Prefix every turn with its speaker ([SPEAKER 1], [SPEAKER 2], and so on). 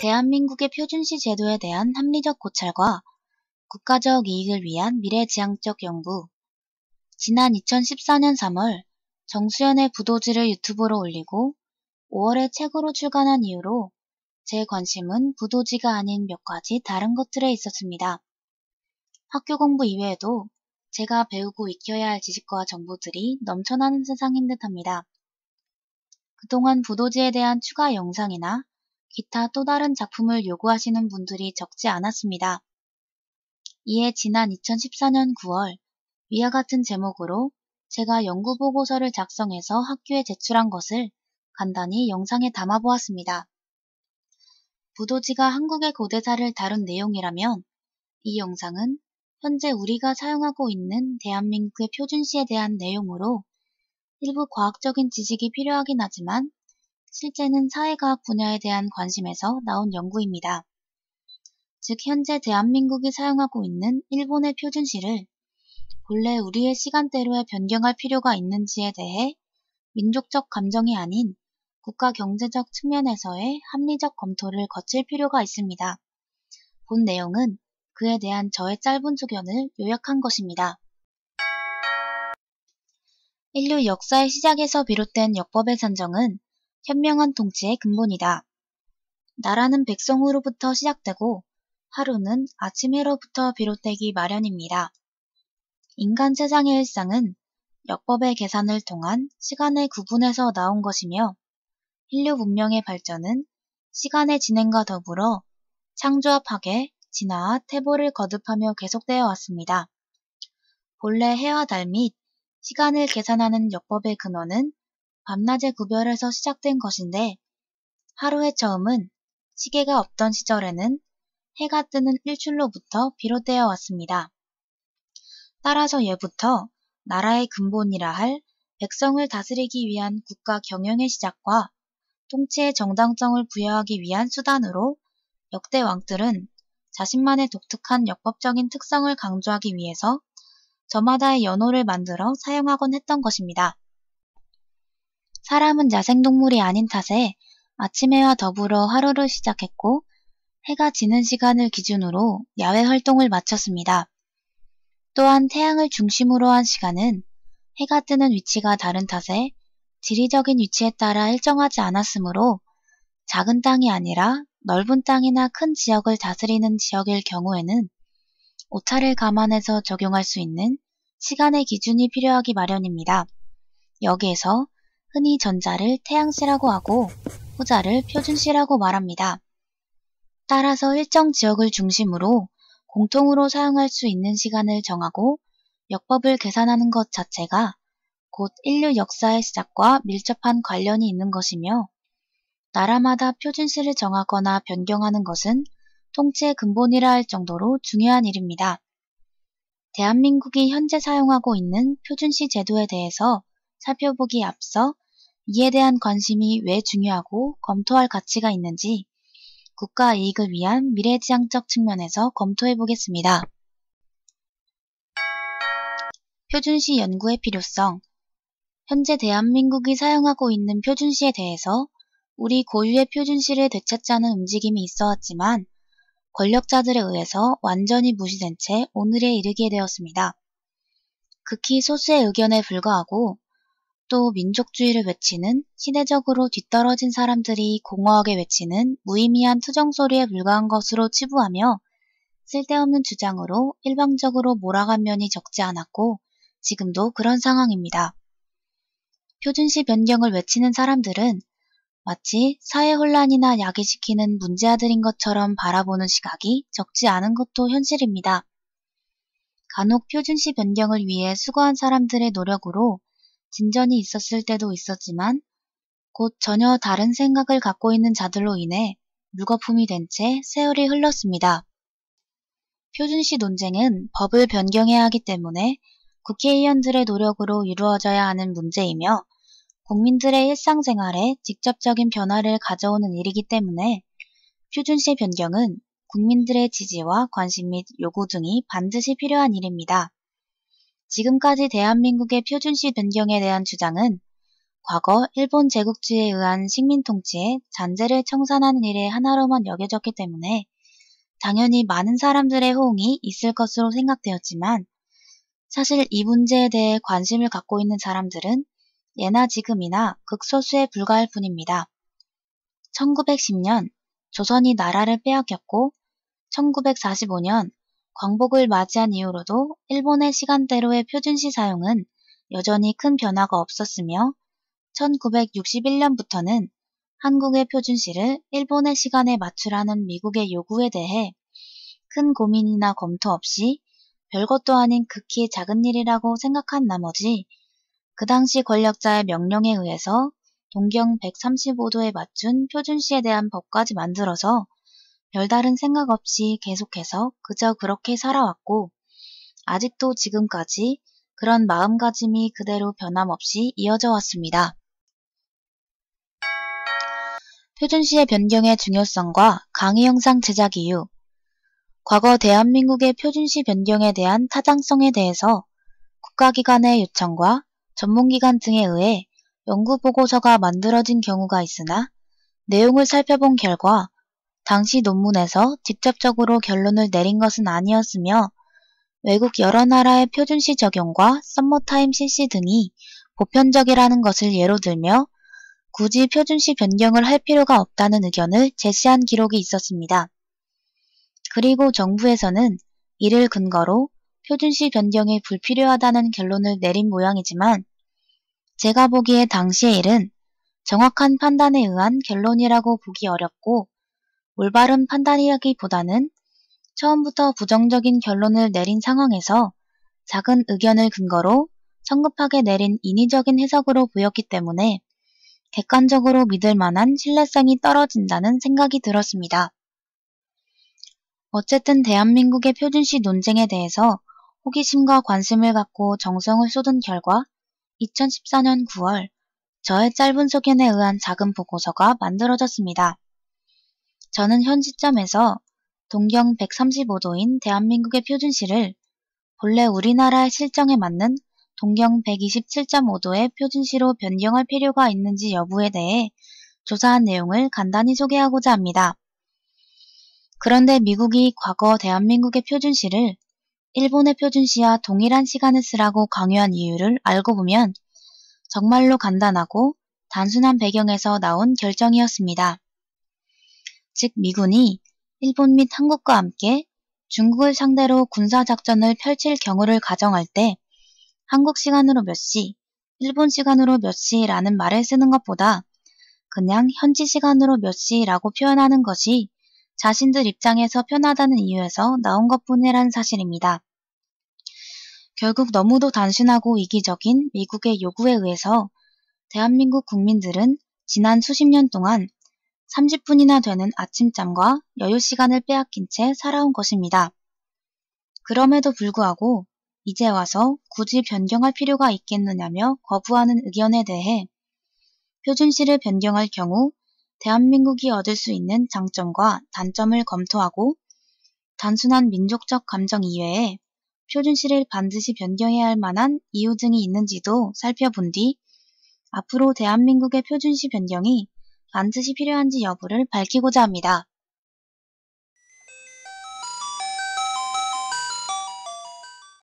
[SPEAKER 1] 대한민국의 표준시 제도에 대한 합리적 고찰과 국가적 이익을 위한 미래지향적 연구. 지난 2014년 3월 정수연의 부도지를 유튜브로 올리고 5월에 책으로 출간한 이후로 제 관심은 부도지가 아닌 몇 가지 다른 것들에 있었습니다. 학교 공부 이외에도 제가 배우고 익혀야 할 지식과 정보들이 넘쳐나는 세상인 듯합니다. 그동안 부도지에 대한 추가 영상이나 기타 또 다른 작품을 요구하시는 분들이 적지 않았습니다. 이에 지난 2014년 9월 위와 같은 제목으로 제가 연구보고서를 작성해서 학교에 제출한 것을 간단히 영상에 담아보았습니다. 부도지가 한국의 고대사를 다룬 내용이라면 이 영상은 현재 우리가 사용하고 있는 대한민국의 표준시에 대한 내용으로 일부 과학적인 지식이 필요하긴 하지만 실제는 사회과학 분야에 대한 관심에서 나온 연구입니다. 즉 현재 대한민국이 사용하고 있는 일본의 표준시를 본래 우리의 시간대로에 변경할 필요가 있는지에 대해 민족적 감정이 아닌 국가 경제적 측면에서의 합리적 검토를 거칠 필요가 있습니다. 본 내용은 그에 대한 저의 짧은 소견을 요약한 것입니다. 인류 역사의 시작에서 비롯된 역법의 산정은 현명한 통치의 근본이다. 나라는 백성으로부터 시작되고 하루는 아침해로부터 비롯되기 마련입니다. 인간 세상의 일상은 역법의 계산을 통한 시간의 구분에서 나온 것이며 인류 문명의 발전은 시간의 진행과 더불어 창조와 파괴, 진화와 퇴보를 거듭하며 계속되어 왔습니다. 본래 해와 달 및 시간을 계산하는 역법의 근원은 밤낮의 구별에서 시작된 것인데 하루의 처음은 시계가 없던 시절에는 해가 뜨는 일출로부터 비롯되어 왔습니다. 따라서 예부터 나라의 근본이라 할 백성을 다스리기 위한 국가 경영의 시작과 통치의 정당성을 부여하기 위한 수단으로 역대 왕들은 자신만의 독특한 역법적인 특성을 강조하기 위해서 저마다의 연호를 만들어 사용하곤 했던 것입니다. 사람은 야생동물이 아닌 탓에 아침해와 더불어 하루를 시작했고 해가 지는 시간을 기준으로 야외 활동을 마쳤습니다. 또한 태양을 중심으로 한 시간은 해가 뜨는 위치가 다른 탓에 지리적인 위치에 따라 일정하지 않았으므로 작은 땅이 아니라 넓은 땅이나 큰 지역을 다스리는 지역일 경우에는 오차를 감안해서 적용할 수 있는 시간의 기준이 필요하기 마련입니다. 여기에서 흔히 전자를 태양시라고 하고 후자를 표준시라고 말합니다. 따라서 일정 지역을 중심으로 공통으로 사용할 수 있는 시간을 정하고 역법을 계산하는 것 자체가 곧 인류 역사의 시작과 밀접한 관련이 있는 것이며 나라마다 표준시를 정하거나 변경하는 것은 통치의 근본이라 할 정도로 중요한 일입니다. 대한민국이 현재 사용하고 있는 표준시 제도에 대해서 살펴보기에 앞서 이에 대한 관심이 왜 중요하고 검토할 가치가 있는지 국가 이익을 위한 미래지향적 측면에서 검토해 보겠습니다. 표준시 연구의 필요성. 현재 대한민국이 사용하고 있는 표준시에 대해서 우리 고유의 표준시를 되찾자는 움직임이 있어 왔지만 권력자들에 의해서 완전히 무시된 채 오늘에 이르게 되었습니다. 극히 소수의 의견에 불과하고 또 민족주의를 외치는 시대적으로 뒤떨어진 사람들이 공허하게 외치는 무의미한 투정소리에 불과한 것으로 치부하며 쓸데없는 주장으로 일방적으로 몰아간 면이 적지 않았고 지금도 그런 상황입니다. 표준시 변경을 외치는 사람들은 마치 사회 혼란이나 야기시키는 문제아들인 것처럼 바라보는 시각이 적지 않은 것도 현실입니다. 간혹 표준시 변경을 위해 수고한 사람들의 노력으로 진전이 있었을 때도 있었지만 곧 전혀 다른 생각을 갖고 있는 자들로 인해 물거품이 된 채 세월이 흘렀습니다. 표준시 논쟁은 법을 변경해야 하기 때문에 국회의원들의 노력으로 이루어져야 하는 문제이며 국민들의 일상생활에 직접적인 변화를 가져오는 일이기 때문에 표준시 변경은 국민들의 지지와 관심 및 요구 등이 반드시 필요한 일입니다. 지금까지 대한민국의 표준시 변경에 대한 주장은 과거 일본 제국주의에 의한 식민 통치에 잔재를 청산하는 일의 하나로만 여겨졌기 때문에 당연히 많은 사람들의 호응이 있을 것으로 생각되었지만 사실 이 문제에 대해 관심을 갖고 있는 사람들은 예나 지금이나 극소수에 불과할 뿐입니다. 1910년 조선이 나라를 빼앗겼고 1945년 광복을 맞이한 이후로도 일본의 시간대로의 표준시 사용은 여전히 큰 변화가 없었으며 1961년부터는 한국의 표준시를 일본의 시간에 맞추라는 미국의 요구에 대해 큰 고민이나 검토 없이 별것도 아닌 극히 작은 일이라고 생각한 나머지 그 당시 권력자의 명령에 의해서 동경 135도에 맞춘 표준시에 대한 법까지 만들어서 별다른 생각 없이 계속해서 그저 그렇게 살아왔고 아직도 지금까지 그런 마음가짐이 그대로 변함없이 이어져 왔습니다. 표준시의 변경의 중요성과 강의 영상 제작 이유 과거 대한민국의 표준시 변경에 대한 타당성에 대해서 국가기관의 요청과 전문기관 등에 의해 연구보고서가 만들어진 경우가 있으나 내용을 살펴본 결과 당시 논문에서 직접적으로 결론을 내린 것은 아니었으며 외국 여러 나라의 표준시 적용과 썸머타임 실시 등이 보편적이라는 것을 예로 들며 굳이 표준시 변경을 할 필요가 없다는 의견을 제시한 기록이 있었습니다. 그리고 정부에서는 이를 근거로 표준시 변경이 불필요하다는 결론을 내린 모양이지만 제가 보기에 당시의 일은 정확한 판단에 의한 결론이라고 보기 어렵고 올바른 판단이라기보다는 처음부터 부정적인 결론을 내린 상황에서 작은 의견을 근거로 성급하게 내린 인위적인 해석으로 보였기 때문에 객관적으로 믿을 만한 신뢰성이 떨어진다는 생각이 들었습니다. 어쨌든 대한민국의 표준시 논쟁에 대해서 호기심과 관심을 갖고 정성을 쏟은 결과 2014년 9월 저의 짧은 소견에 의한 작은 보고서가 만들어졌습니다. 저는 현 시점에서 동경 135도인 대한민국의 표준시를 본래 우리나라의 실정에 맞는 동경 127.5도의 표준시로 변경할 필요가 있는지 여부에 대해 조사한 내용을 간단히 소개하고자 합니다. 그런데 미국이 과거 대한민국의 표준시를 일본의 표준시와 동일한 시간을 쓰라고 강요한 이유를 알고 보면 정말로 간단하고 단순한 배경에서 나온 결정이었습니다. 즉 미군이 일본 및 한국과 함께 중국을 상대로 군사작전을 펼칠 경우를 가정할 때 한국 시간으로 몇 시, 일본 시간으로 몇 시라는 말을 쓰는 것보다 그냥 현지 시간으로 몇 시라고 표현하는 것이 자신들 입장에서 편하다는 이유에서 나온 것뿐이라는 사실입니다. 결국 너무도 단순하고 이기적인 미국의 요구에 의해서 대한민국 국민들은 지난 수십 년 동안 30분이나 되는 아침잠과 여유 시간을 빼앗긴 채 살아온 것입니다. 그럼에도 불구하고 이제 와서 굳이 변경할 필요가 있겠느냐며 거부하는 의견에 대해 표준시를 변경할 경우 대한민국이 얻을 수 있는 장점과 단점을 검토하고 단순한 민족적 감정 이외에 표준시를 반드시 변경해야 할 만한 이유 등이 있는지도 살펴본 뒤 앞으로 대한민국의 표준시 변경이 반드시 필요한지 여부를 밝히고자 합니다.